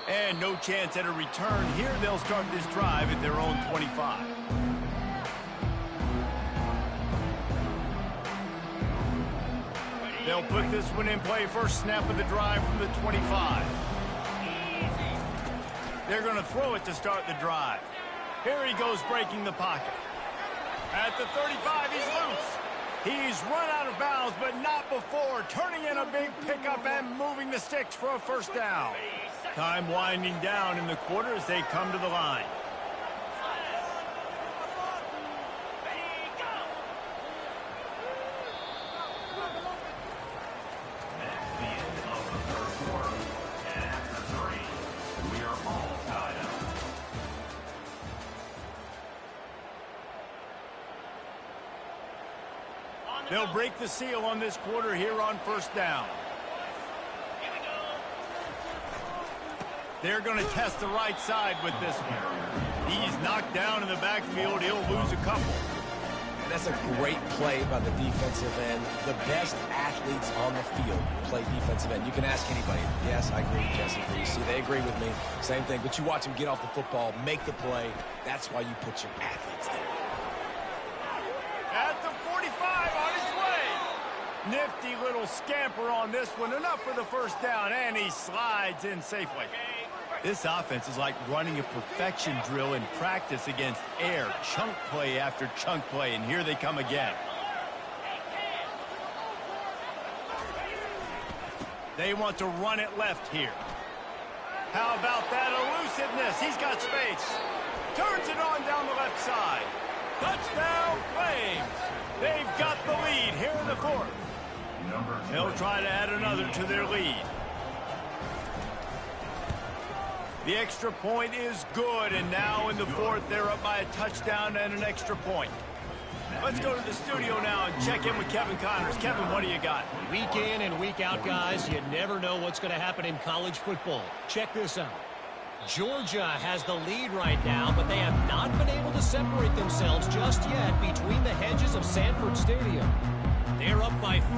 A: And no chance at a return here. They'll start this drive at their own 25. They'll put this one in play. 1st snap of the drive from the 25. They're going to throw it to start the drive. Here he goes breaking the pocket. At the 35, he's loose. He's run out of bounds, but not before. Turning in a big pickup and moving the sticks for a 1st down. Time winding down in the quarter as they come to the line. They'll break the seal on this quarter here on 1st down. They're going to test the right side with this one. He's knocked down in the backfield. He'll lose a couple.
C: And that's a great play by the defensive end. The best athletes on the field play defensive end. You can ask anybody. Yes, I agree. Jesse agrees. See, they agree with me. Same thing. But you watch him get off the football, make the play. That's why you put your athletes there.
A: At the 45 on his way. Nifty little scamper on this one. Enough for the 1st down, and he slides in safely. This offense is like running a perfection drill in practice against air. Chunk play after chunk play, and here they come again. They want to run it left here. How about that elusiveness? He's got space. Turns it on down the left side. Touchdown, Flames. They've got the lead here in the fourth. They'll try to add another to their lead. The extra point is good, and now in the fourth, they're up by a touchdown and an extra point. Let's go to the studio now and check in with Kevin Connors. Kevin, what do you got?
D: Week in and week out, guys, you never know what's going to happen in college football. Check this out. Georgia has the lead right now, but they have not been able to separate themselves just yet between the hedges of Sanford Stadium. They're up by 4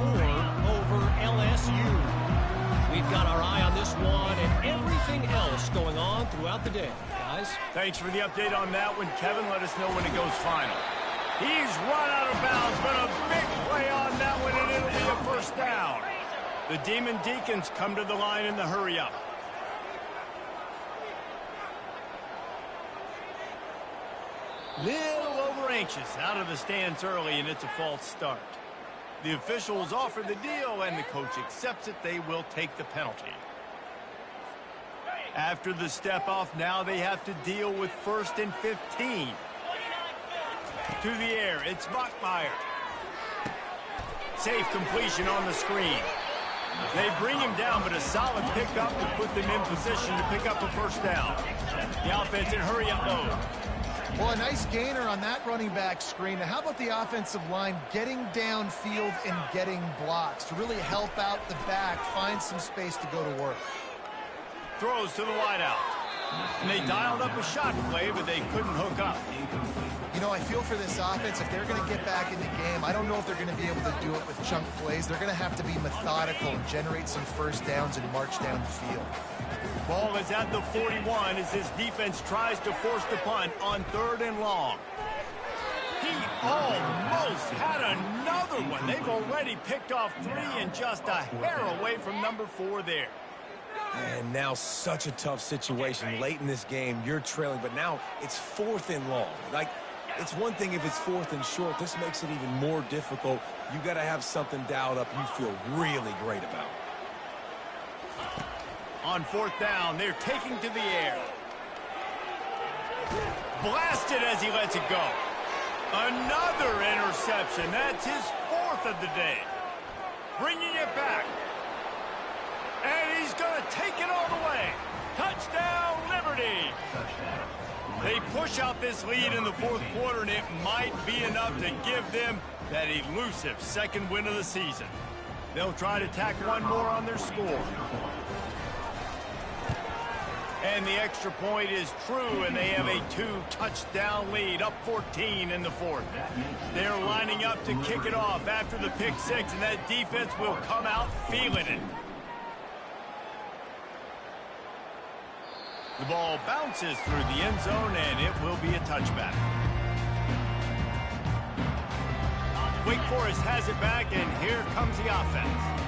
D: over LSU. We've got our eye on this one and everything else going on throughout the day, guys.
A: Thanks for the update on that one, Kevin. Let us know when it goes final. He's run out of bounds, but a big play on that one, and it'll be a first down. The Demon Deacons come to the line in the hurry-up. Little over-anxious, out of the stands early, and it's a false start. The officials offer the deal, and the coach accepts it. They will take the penalty. After the step-off, now they have to deal with 1st and 15. To the air, it's Bachmeier. Safe completion on the screen. They bring him down, but a solid pickup to put them in position to pick up a first down. The offense in hurry-up mode.
B: Well, a nice gainer on that running back screen. Now, how about the offensive line getting downfield and getting blocks to really help out the back, find some space to go to work?
A: Throws to the wideout. And they dialed up a shot play, but they couldn't hook up.
B: You know, I feel for this offense, if they're going to get back in the game, I don't know if they're going to be able to do it with chunk plays. They're going to have to be methodical and generate some first downs and march down the field.
A: Ball is at the 41 as his defense tries to force the punt on 3rd and long. He almost had another one. They've already picked off 3 and just a hair away from number 4 there.
C: And now such a tough situation. Late in this game, you're trailing, but now it's 4th and long. Like, it's one thing if it's 4th and short. This makes it even more difficult. You got to have something dialed up you feel really great about.
A: On 4th down, they're taking to the air. Blasted as he lets it go. Another interception. That's his 4th of the day. Bringing it back. And he's going to take it all the way. Touchdown, Liberty. They push out this lead in the 4th quarter, and it might be enough to give them that elusive 2nd win of the season. They'll try to tack one more on their score. And the extra point is true, and they have a 2-touchdown lead, up 14 in the 4th. They're lining up to kick it off after the pick 6, and that defense will come out feeling it. The ball bounces through the end zone, and it will be a touchback. Wake Forest has it back, and here comes the offense.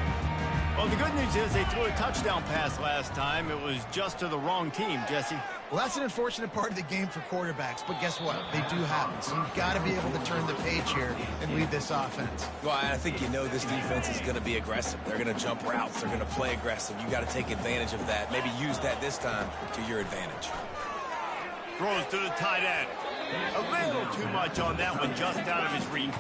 A: Well, the good news is they threw a touchdown pass last time. It was just to the wrong team, Jesse.
B: Well, that's an unfortunate part of the game for quarterbacks, but guess what? They do happen, so you've got to be able to turn the page here and lead this offense.
C: Well, I think you know this defense is going to be aggressive. They're going to jump routes. They're going to play aggressive. You got to take advantage of that. Maybe use that this time to your advantage.
A: Throws to the tight end. A little too much on that one, just out of his reach.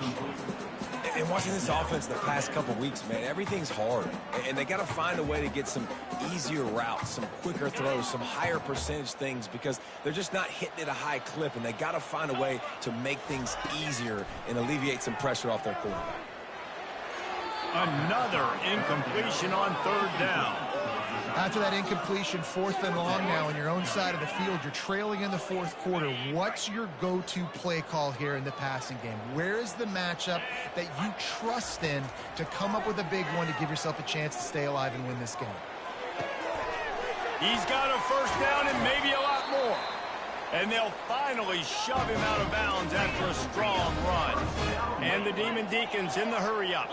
C: And watching this offense the past couple weeks, man, everything's hard. And they got to find a way to get some easier routes, some quicker throws, some higher percentage things because they're just not hitting at a high clip. And they got to find a way to make things easier and alleviate some pressure off their quarterback.
A: Another incompletion on 3rd down.
B: After that incompletion, 4th and long now on your own side of the field, you're trailing in the 4th quarter. What's your go-to play call here in the passing game? Where is the matchup that you trust in to come up with a big one to give yourself a chance to stay alive and win this game?
A: He's got a first down and maybe a lot more. And they'll finally shove him out of bounds after a strong run. And the Demon Deacons in the hurry-up.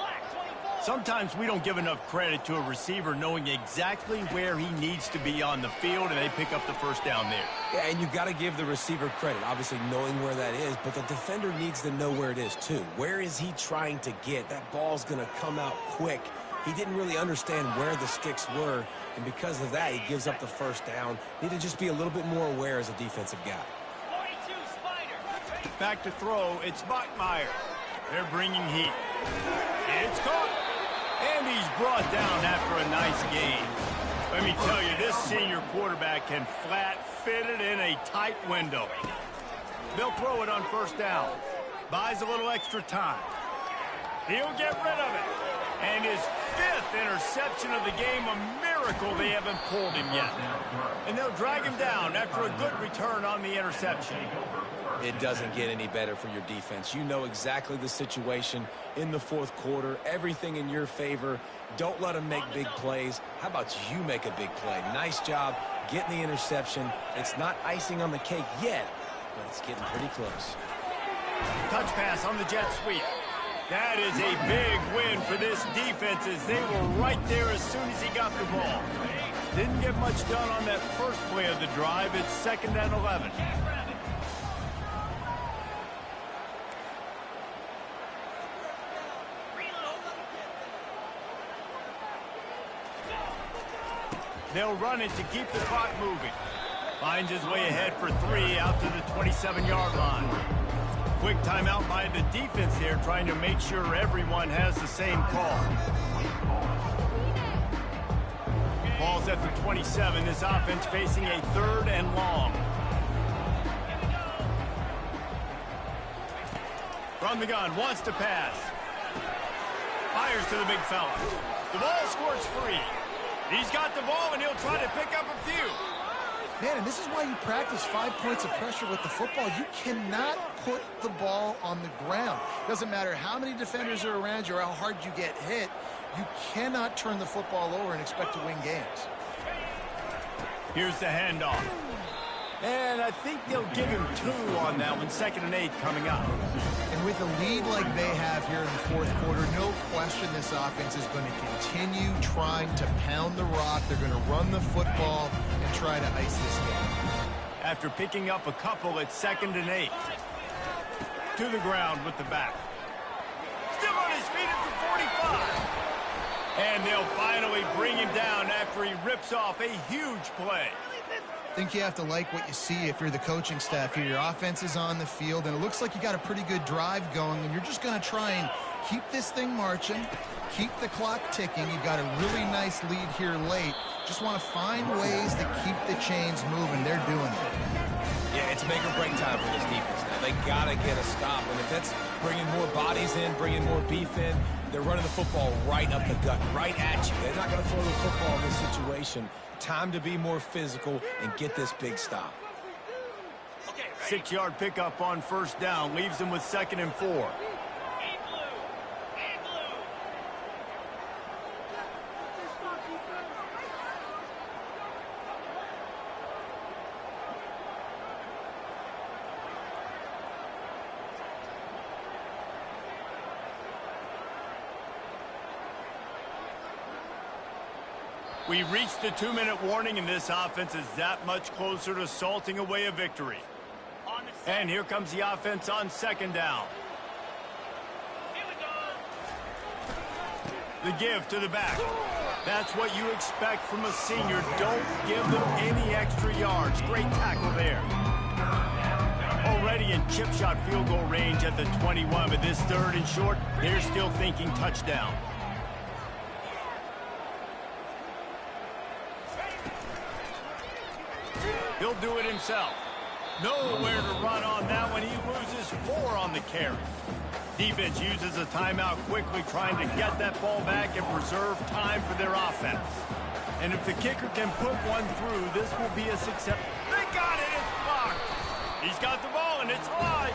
A: Sometimes we don't give enough credit to a receiver knowing exactly where he needs to be on the field, and they pick up the first down there.
C: Yeah, and you got to give the receiver credit, obviously knowing where that is, but the defender needs to know where it is too. Where is he trying to get? That ball's going to come out quick. He didn't really understand where the sticks were, and because of that, he gives up the first down. Need to just be a little bit more aware as a defensive guy.
A: Back to throw, it's Bachmeyer. They're bringing heat. It's caught. And he's brought down after a nice gain. Let me tell you, this senior quarterback can flat fit it in a tight window. They'll throw it on first down. Buys a little extra time. He'll get rid of it. And his 5th interception of the game, a miracle they haven't pulled him yet. And they'll drag him down after a good return on the interception.
C: It doesn't get any better for your defense. You know exactly the situation in the fourth quarter. Everything in your favor. Don't let them make big plays. How about you make a big play? Nice job getting the interception. It's not icing on the cake yet, but it's getting pretty close.
A: Touch pass on the jet sweep. That is a big win for this defense as they were right there as soon as he got the ball. Didn't get much done on that first play of the drive. It's 2nd and 11. They'll run it to keep the clock moving. Finds his way ahead for 3 out to the 27-yard line. Quick timeout by the defense there, trying to make sure everyone has the same call. Ball's at the 27. This offense facing a 3rd and long. From the gun, wants to pass. Fires to the big fella. The ball scores free. He's got the ball, and he'll try to pick up a few.
B: Man, and this is why you practice 5 points of pressure with the football. You cannot put the ball on the ground. Doesn't matter how many defenders are around you or how hard you get hit. You cannot turn the football over and expect to win games.
A: Here's the handoff. And I think they'll give him 2 on that one. 2nd and 8 coming up.
B: And with a lead like they have here in the fourth quarter, no question this offense is going to continue trying to pound the rock. They're going to run the football and try to ice this game.
A: After picking up a couple, it's 2nd and 8. To the ground with the back. Still on his feet at the 45. And they'll finally bring him down after he rips off a huge play.
B: I think you have to like what you see if you're the coaching staff here. Your offense is on the field, and it looks like you got a pretty good drive going, and you're just going to try and keep this thing marching, keep the clock ticking. You've got a really nice lead here late. Just want to find ways to keep the chains moving. They're doing it.
C: Yeah, it's make or break time for this defense now. They got to get a stop, and if that's bringing more bodies in, bringing more beef in, they're running the football right up the gut, right at you. They're not going to throw the football in this situation. Time to be more physical and get this big stop.
A: 6-yard pickup on first down leaves them with 2nd and 4. We've reached the 2-minute warning, and this offense is that much closer to salting away a victory. And here comes the offense on 2nd down. The give to the back. That's what you expect from a senior. Don't give them any extra yards. Great tackle there. Already in chip shot field goal range at the 21, but this 3rd and short, they're still thinking touchdown. He'll do it himself. Nowhere to run on that one. He loses 4 on the carry. Defense uses a timeout quickly, trying to get that ball back and preserve time for their offense. And if the kicker can put one through, this will be a success. They got it. It's blocked. He's got the ball, and it's live.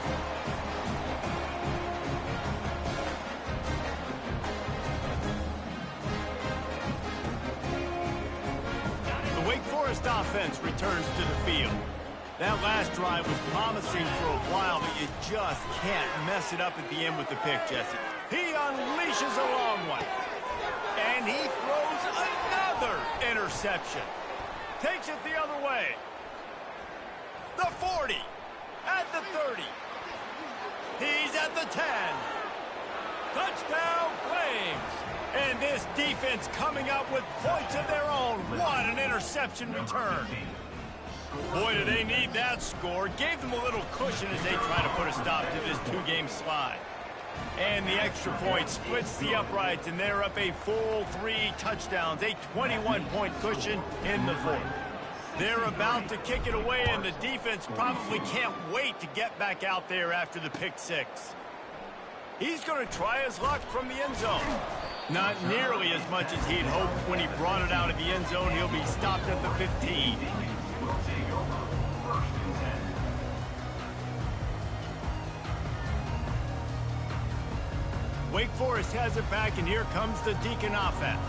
A: The Wake Forest offense returns to the field. That last drive was promising for a while, but you just can't mess it up at the end with the pick, Jesse. He unleashes a long one. And he throws another interception. Takes it the other way. The 40. At the 30. He's at the 10. Touchdown Flames. And this defense coming up with points of their own. What an interception return. Boy, do they need that score. Gave them a little cushion as they try to put a stop to this two-game slide. And the extra point splits the uprights, and they're up a full 3 touchdowns, a 21-point cushion in the fourth. They're about to kick it away, and the defense probably can't wait to get back out there after the pick six. He's going to try his luck from the end zone. Not nearly as much as he'd hoped when he brought it out of the end zone. He'll be stopped at the 15. Wake Forest has it back, and here comes the Deacon offense.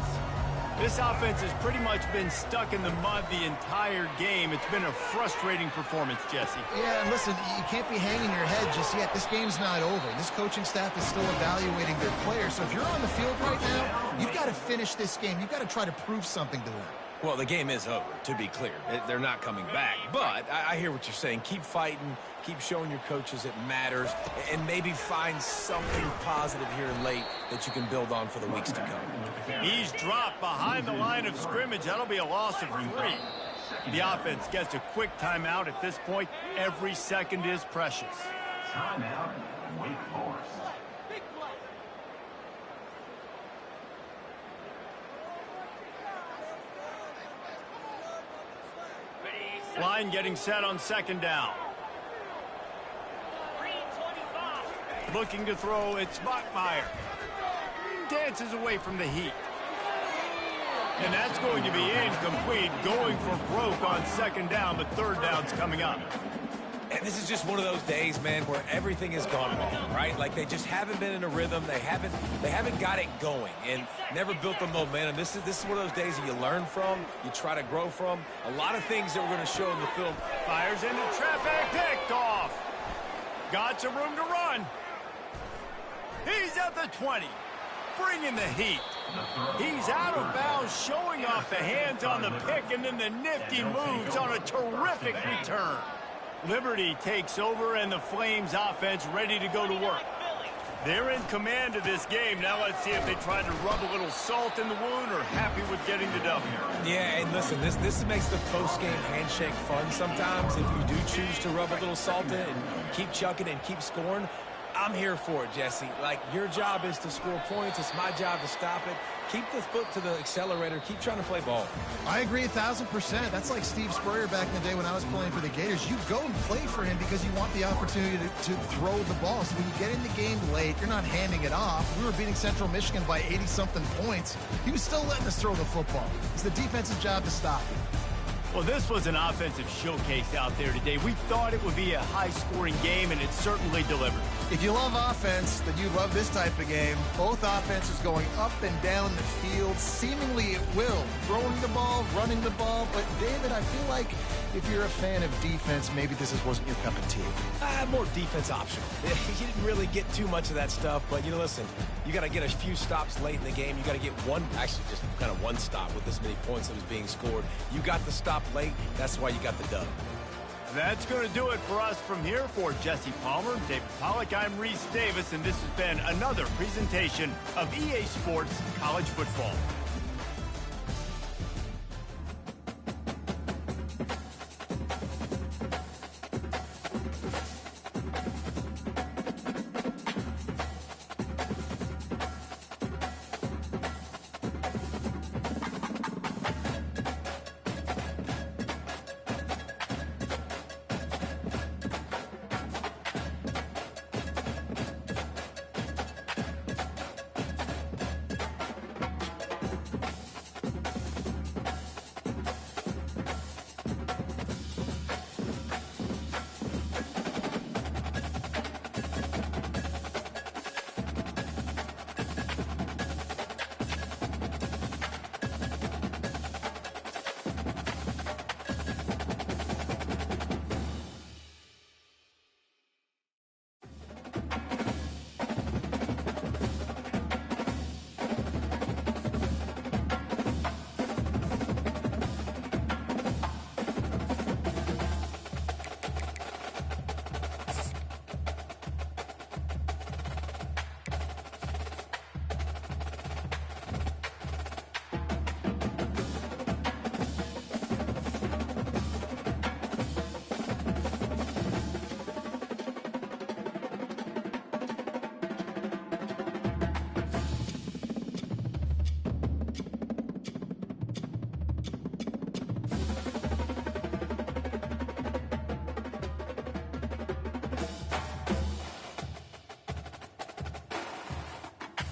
A: This offense has pretty much been stuck in the mud the entire game. It's been a frustrating performance, Jesse.
B: Yeah, and listen, you can't be hanging your head just yet. This game's not over. This coaching staff is still evaluating their players. So if you're on the field right now, you've got to finish this game. You've got to try to prove something to them.
C: Well, the game is over, to be clear. They're not coming back. But I hear what you're saying. Keep fighting. Keep showing your coaches it matters. And maybe find something positive here late that you can build on for the weeks to come.
A: He's dropped behind the line of scrimmage. That'll be a loss of 3. The offense gets a quick timeout at this point. Every second is precious.
E: Timeout, Wake Forest.
A: Line getting set on second down. Looking to throw, it's Bachmeyer. Dances away from the heat. And that's going to be incomplete. Going for broke on second down, but third down's coming up.
C: And this is just one of those days, man, where everything has gone wrong, right? Like they just haven't been in a rhythm. They haven't got it going and never built the momentum. This is one of those days that you learn from, you try to grow from. A lot of things that we're going to show in the film.
A: Fires into traffic, picked off. Got some room to run. He's at the 20. Bringing the heat. He's out of bounds, showing off the hands on the pick, and then the nifty moves on a terrific return. Liberty takes over, and the Flames offense ready to go to work. They're in command of this game. Now let's see if they try to rub a little salt in the wound or happy with getting the W.
C: Yeah, and listen, this makes the post-game handshake fun sometimes. If you do choose to rub a little salt in and keep chucking and keep scoring, I'm here for it, Jesse. Like, your job is to score points. It's my job to stop it. Keep the foot to the accelerator. Keep trying to play ball.
B: I agree 1,000%. That's like Steve Spurrier back in the day when I was playing for the Gators. You go and play for him because you want the opportunity to throw the ball. So when you get in the game late, you're not handing it off. We were beating Central Michigan by 80-something points. He was still letting us throw the football. It's the defensive job to stop it.
A: Well, this was an offensive showcase out there today. We thought it would be a high-scoring game, and it certainly delivered.
B: If you love offense, then you love this type of game. Both offenses going up and down the field. Seemingly at will. Throwing the ball, running the ball. But, David, I feel like if you're a fan of defense, maybe this wasn't your cup of tea.
C: More defense optional. You didn't really get too much of that stuff, but, listen, you got to get a few stops late in the game. You got to get actually just kind of one stop with this many points that was being scored. You got the stop late. That's why you got the dub.
A: That's going to do it for us from here. For Jesse Palmer, David Pollack, I'm Reese Davis, and this has been another presentation of EA Sports College Football.